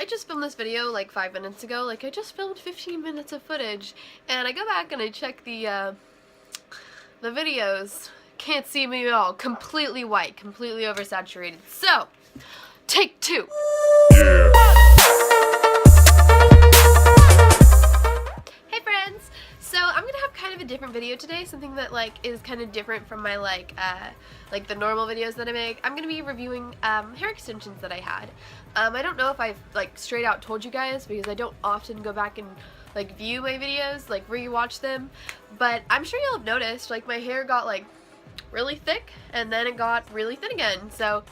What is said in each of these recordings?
just filmed this video like 5 minutes ago. Like, I just filmed 15 minutes of footage, and I go back and I check the videos. Can't see me at all. Completely white, completely oversaturated. So, take 2. Hey friends! So I'm gonna have kind of a different video today, something that like is kind of different from my like the normal videos that I make. I'm gonna be reviewing hair extensions that I had. I don't know if I've like straight out told you guys because I don't often go back and like view my videos, like rewatch them, but I'm sure you'll have noticed like my hair got like really thick and then it got really thin again. So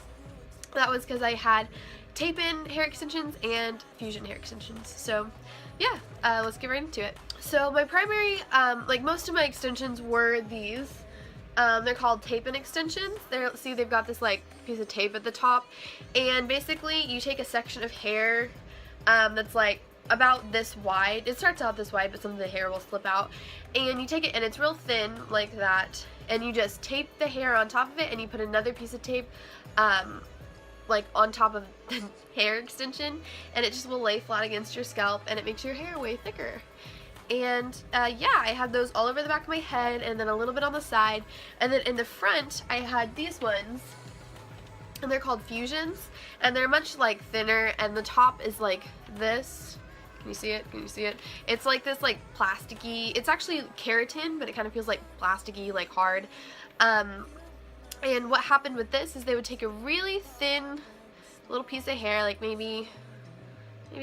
that was because I had tape-in hair extensions and fusion hair extensions. So yeah, let's get right into it. So my primary, like most of my extensions were these. They're called tape-in extensions. See, they've got this like piece of tape at the top, and basically you take a section of hair that's like about this wide. It starts out this wide, but some of the hair will slip out, and you take it and it's real thin like that, and you just tape the hair on top of it, and you put another piece of tape like on top of the hair extension, and it just will lay flat against your scalp, and it makes your hair way thicker. And yeah, I had those all over the back of my head and then a little bit on the side, and then in the front I had these ones, and they're called fusions, and they're much like thinner, and the top is like this. Can you see it? Can you see it? It's like this like plasticky, it's actually keratin, but it kind of feels like plasticky, like hard. And what happened with this is they would take a really thin little piece of hair, like maybe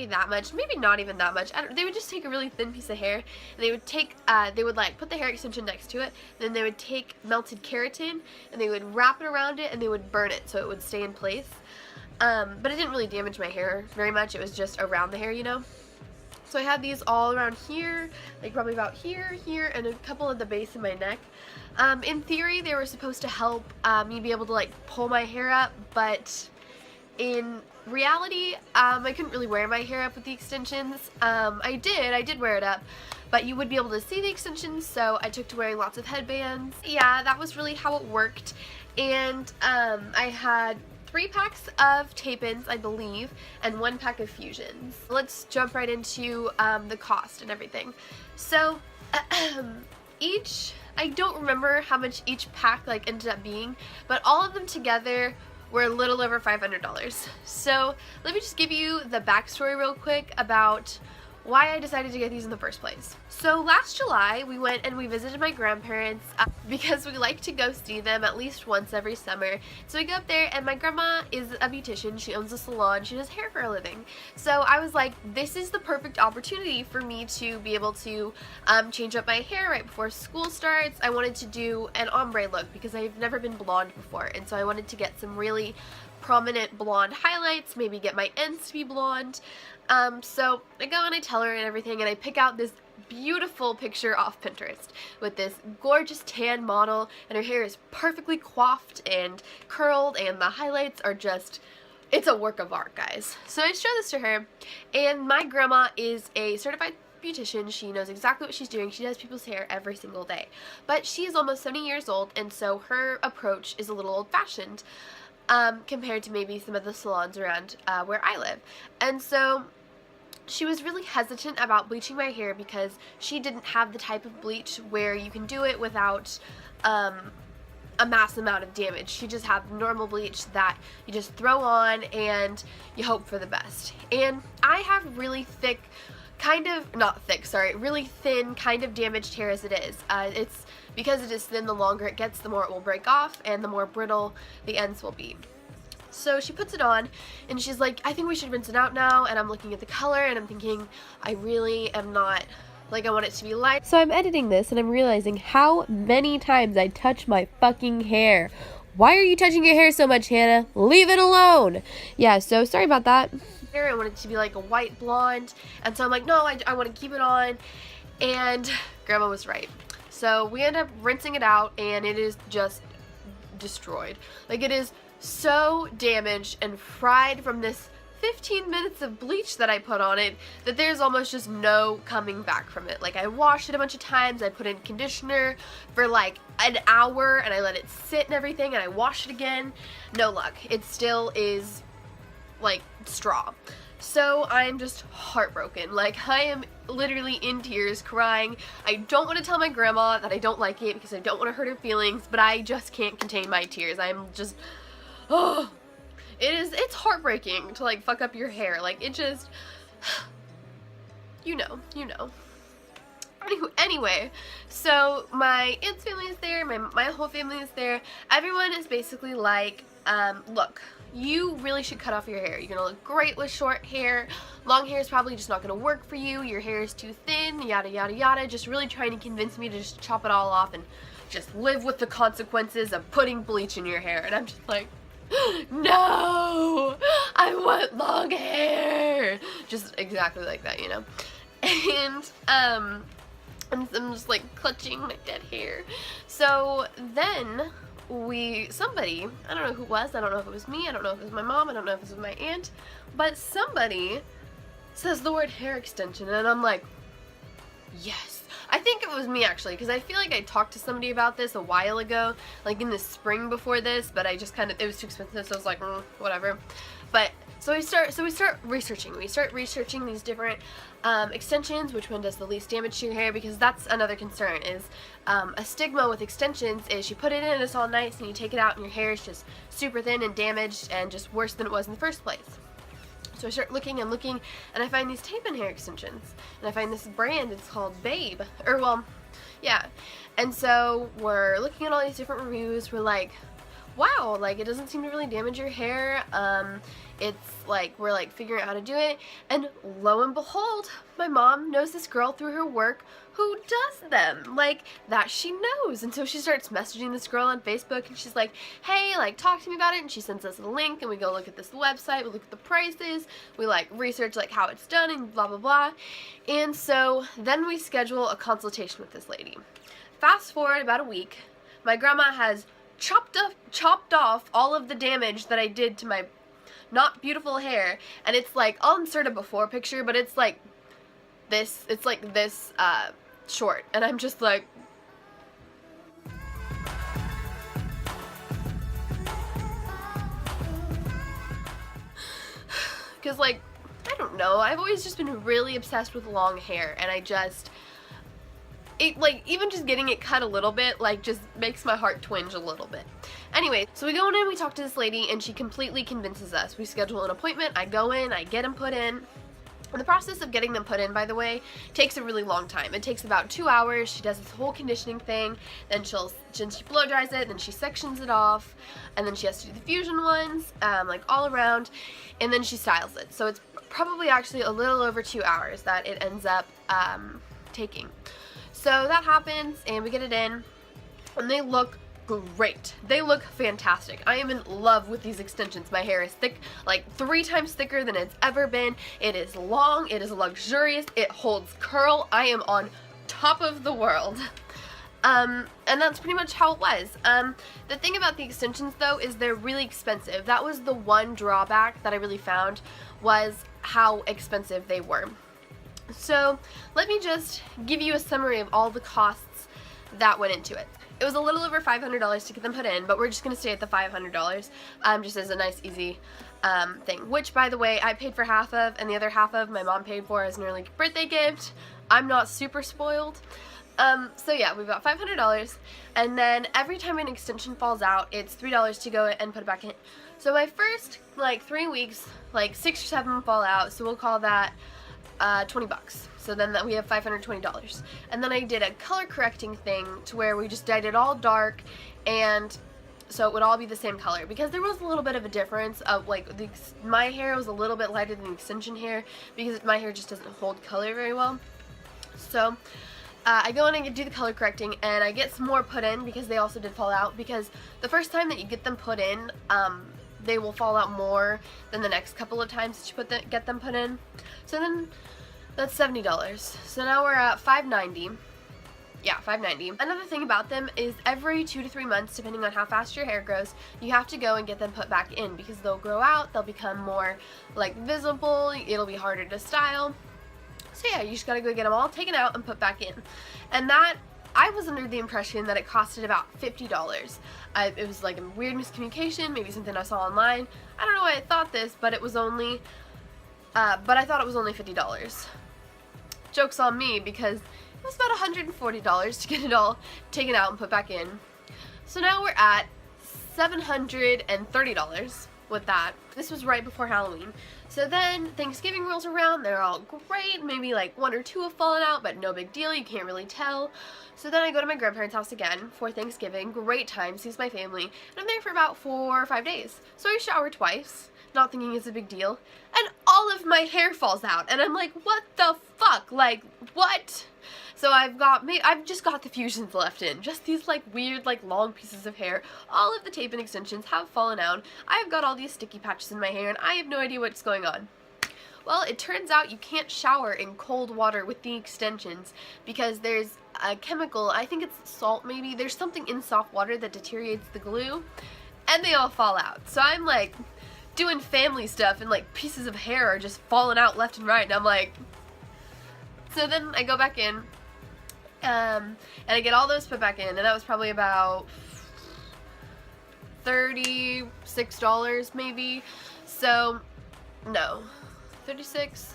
that much, maybe not even that much. They would just take a really thin piece of hair, and they would take, they would like put the hair extension next to it, then they would take melted keratin, and they would wrap it around it, and they would burn it so it would stay in place. But it didn't really damage my hair very much, it was just around the hair, you know? So I had these all around here, like probably about here, here, and a couple at the base of my neck. In theory, they were supposed to help me be able to like pull my hair up, but in reality, I couldn't really wear my hair up with the extensions. I did wear it up, but you would be able to see the extensions, so I took to wearing lots of headbands. Yeah, that was really how it worked, and I had 3 packs of tape-ins, I believe, and 1 pack of fusions. Let's jump right into the cost and everything. So, I don't remember how much each pack like ended up being, but all of them together were a little over $500. So let me just give you the backstory real quick about why I decided to get these in the first place. So last July we went and we visited my grandparents because we like to go see them at least once every summer. So we go up there, and my grandma is a beautician, she owns a salon, she does hair for a living. So I was like, this is the perfect opportunity for me to be able to change up my hair right before school starts. I wanted to do an ombre look because I've never been blonde before, and so I wanted to get some really prominent blonde highlights, maybe get my ends to be blonde. So I go and I tell her and everything, and I pick out this beautiful picture off Pinterest with this gorgeous tan model, and her hair is perfectly coiffed and curled, and the highlights are just, it's a work of art, guys. So I show this to her, and my grandma is a certified beautician. She knows exactly what she's doing. She does people's hair every single day, but she is almost 70 years old, and so her approach is a little old-fashioned compared to maybe some of the salons around where I live. And so she was really hesitant about bleaching my hair because she didn't have the type of bleach where you can do it without a mass amount of damage. She just had normal bleach that you just throw on and you hope for the best. And I have really thick, really thin, kind of damaged hair as it is. It's because it is thin, the longer it gets, the more it will break off, and the more brittle the ends will be. So she puts it on, and she's like, I think we should rinse it out now, and I'm looking at the color, and I'm thinking, I really am not, like, I want it to be light. So I'm editing this, and I'm realizing how many times I touch my fucking hair. Why are you touching your hair so much, Hannah? Leave it alone! Yeah, so sorry about that. I want it to be like a white blonde, and so I'm like, no, I want to keep it on, and Grandma was right. So we end up rinsing it out, and it is just destroyed. Like, it is so damaged and fried from this 15 minutes of bleach that I put on it that there's almost just no coming back from it. Like, I washed it a bunch of times, I put in conditioner for like an hour, and I let it sit and everything, and I washed it again. No luck. It still is like straw. So I'm just heartbroken. Like, I am literally in tears, crying. I don't want to tell my grandma that I don't like it because I don't want to hurt her feelings, but I just can't contain my tears. I'm just, oh, it's heartbreaking to like fuck up your hair. Like, it just, you know. Anyway, so my aunt's family is there, my whole family is there. Everyone is basically like, look, you really should cut off your hair. You're gonna look great with short hair. Long hair is probably just not gonna work for you. Your hair is too thin, yada yada yada. Just really trying to convince me to just chop it all off and just live with the consequences of putting bleach in your hair. And I'm just like, no, I want long hair. Just exactly like that, you know. And I'm just like clutching my dead hair. So then somebody, I don't know who it was, I don't know if it was me, I don't know if it was my mom, I don't know if it was my aunt, but somebody says the word hair extension, and I'm like, yes. I think it was me actually, because I feel like I talked to somebody about this a while ago, like in the spring before this, but I just kind of, it was too expensive, so I was like, whatever. But so we start researching. We start researching these different extensions, which one does the least damage to your hair, because that's another concern, is a stigma with extensions is you put it in and it's all nice and you take it out and your hair is just super thin and damaged and just worse than it was in the first place. So I start looking and looking, and I find these tape-in hair extensions, and I find this brand, it's called Babe, or well, yeah. And so we're looking at all these different reviews, we're like, wow, like it doesn't seem to really damage your hair. It's like we're like figuring out how to do it, and lo and behold, my mom knows this girl through her work who does them, like that she knows. And so she starts messaging this girl on Facebook, and she's like, hey, like talk to me about it. And she sends us a link, and we go look at this website, we look at the prices, we like research like how it's done and blah blah blah. And so then we schedule a consultation with this lady. Fast forward about a week, my grandma has chopped off all of the damage that I did to my not beautiful hair, and it's like, I'll insert a before picture, but it's like this, it's like this short, and I'm just like, because like, I don't know, I've always just been really obsessed with long hair, and I just, it like, even just getting it cut a little bit like just makes my heart twinge a little bit. Anyway, so we go in, we talk to this lady, and she completely convinces us. We schedule an appointment, I go in, I get them put in. And the process of getting them put in, by the way, takes a really long time. It takes about 2 hours. She does this whole conditioning thing, then she blow dries it, then she sections it off, and then she has to do the fusion ones, like all around, and then she styles it. So it's probably actually a little over 2 hours that it ends up taking. So that happens, and we get it in, and they look great. They look fantastic. I am in love with these extensions. My hair is thick, like 3 times thicker than it's ever been. It is long, it is luxurious, it holds curl. I am on top of the world. And that's pretty much how it was. The thing about the extensions though is they're really expensive. That was the one drawback that I really found, was how expensive they were. So let me just give you a summary of all the costs that went into it. It was a little over $500 to get them put in, but we're just going to stay at the $500, just as a nice, easy thing. Which, by the way, I paid for half of, and the other half of my mom paid for as an early birthday gift. I'm not super spoiled. So yeah, we've got $500, and then every time an extension falls out, it's $3 to go and put it back in. So my first, like, 3 weeks, like, 6 or 7 fall out, so we'll call that $20 bucks. So then we have $520. And then I did a color correcting thing to where we just dyed it all dark, and so it would all be the same color, because there was a little bit of a difference of like my hair was a little bit lighter than the extension hair because my hair just doesn't hold color very well. So I go in and do the color correcting, and I get some more put in because they also did fall out, because the first time that you get them put in, they will fall out more than the next couple of times that you get them put in. So then that's $70. So now we're at $590. Yeah, $590. Another thing about them is every 2 to 3 months, depending on how fast your hair grows, you have to go and get them put back in, because they'll grow out, they'll become more like visible, it'll be harder to style. So yeah, you just gotta go get them all taken out and put back in. And that, I was under the impression that it costed about $50. It was like a weird miscommunication, maybe something I saw online. I don't know why I thought this, but it was only but I thought it was only $50. Joke's on me, because it was about $140 to get it all taken out and put back in. So now we're at $730 with that. This was right before Halloween. So then Thanksgiving rolls around, they're all great, maybe like 1 or 2 have fallen out, but no big deal, you can't really tell. So then I go to my grandparents' house again for Thanksgiving, great time, sees my family, and I'm there for about 4 or 5 days. So I shower twice, not thinking it's a big deal, and all of my hair falls out, and I'm like, what the fuck, like, what? So I've just got the fusions left in, just these like weird like long pieces of hair. All of the tape and extensions have fallen out. I've got all these sticky patches in my hair and I have no idea what's going on. Well, it turns out you can't shower in cold water with the extensions because there's a chemical, I think it's salt maybe, there's something in soft water that deteriorates the glue, and they all fall out. So I'm like doing family stuff and like pieces of hair are just falling out left and right, and I'm like, so then I go back in, and I get all those put back in, and that was probably about $36 maybe. So, no, 36,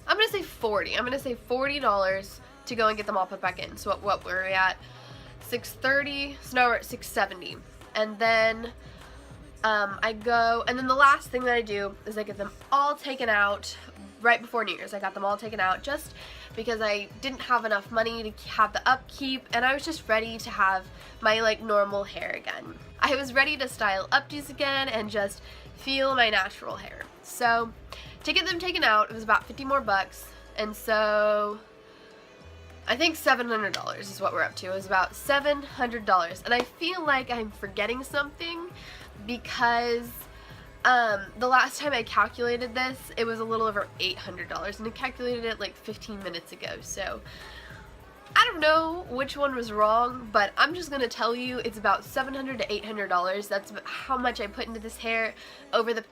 I'm gonna say 40. I'm gonna say $40 to go and get them all put back in. So what were we at? 630, so now we're at 670. And then I go, and then the last thing that I do is I get them all taken out right before New Year's. I got them all taken out just because I didn't have enough money to have the upkeep, and I was just ready to have my like normal hair again. I was ready to style updos again and just feel my natural hair. So to get them taken out, it was about 50 more bucks, and so I think $700 is what we're up to. It was about $700, and I feel like I'm forgetting something because the last time I calculated this, it was a little over $800, and I calculated it like 15 minutes ago, so I don't know which one was wrong, but I'm just gonna tell you it's about $700 to $800. That's how much I put into this hair over the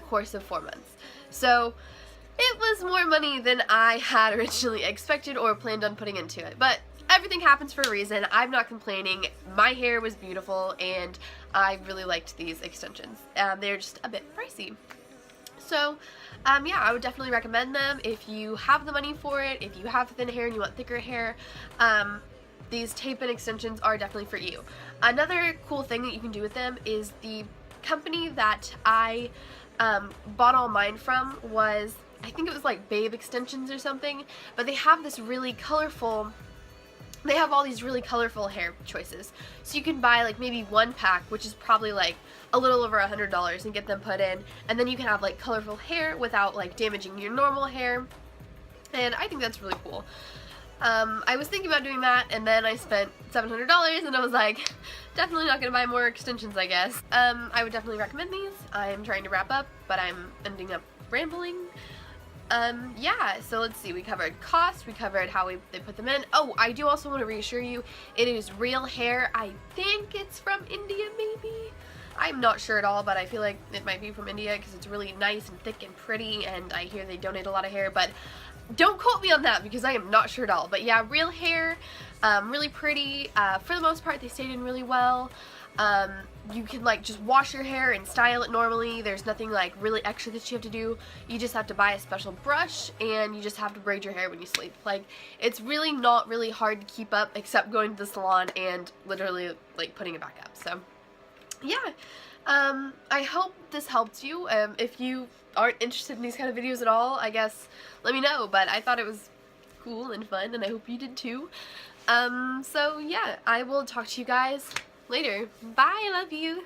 course of 4 months. So it was more money than I had originally expected or planned on putting into it, but everything happens for a reason. I'm not complaining. My hair was beautiful, and I really liked these extensions. They're just a bit pricey. So, yeah, I would definitely recommend them if you have the money for it, if you have thin hair and you want thicker hair. These tape and extensions are definitely for you. Another cool thing that you can do with them is the company that I bought all mine from was, I think it was like Babe Extensions or something, but they have this really colorful, they have all these really colorful hair choices. So you can buy like maybe 1 pack, which is probably like a little over $100, and get them put in, and then you can have like colorful hair without like damaging your normal hair, and I think that's really cool. I was thinking about doing that, and then I spent $700, and I was like, definitely not gonna buy more extensions, I guess. I would definitely recommend these. I'm trying to wrap up, but I'm ending up rambling. Yeah, so let's see, we covered cost, we covered how they put them in. Oh, I do also want to reassure you, it is real hair. I think it's from India, maybe? I'm not sure at all, but I feel like it might be from India because it's really nice and thick and pretty, and I hear they donate a lot of hair, but don't quote me on that because I am not sure at all. But yeah, real hair, really pretty. For the most part, they stayed in really well. You can like just wash your hair and style it normally. There's nothing like really extra that you have to do. You just have to buy a special brush, and you just have to braid your hair when you sleep. Like, it's really not really hard to keep up except going to the salon and literally like putting it back up. So yeah, I hope this helped you. If you aren't interested in these kind of videos at all, I guess let me know, but I thought it was cool and fun, and I hope you did too. So yeah, I will talk to you guys later. Bye, I love you.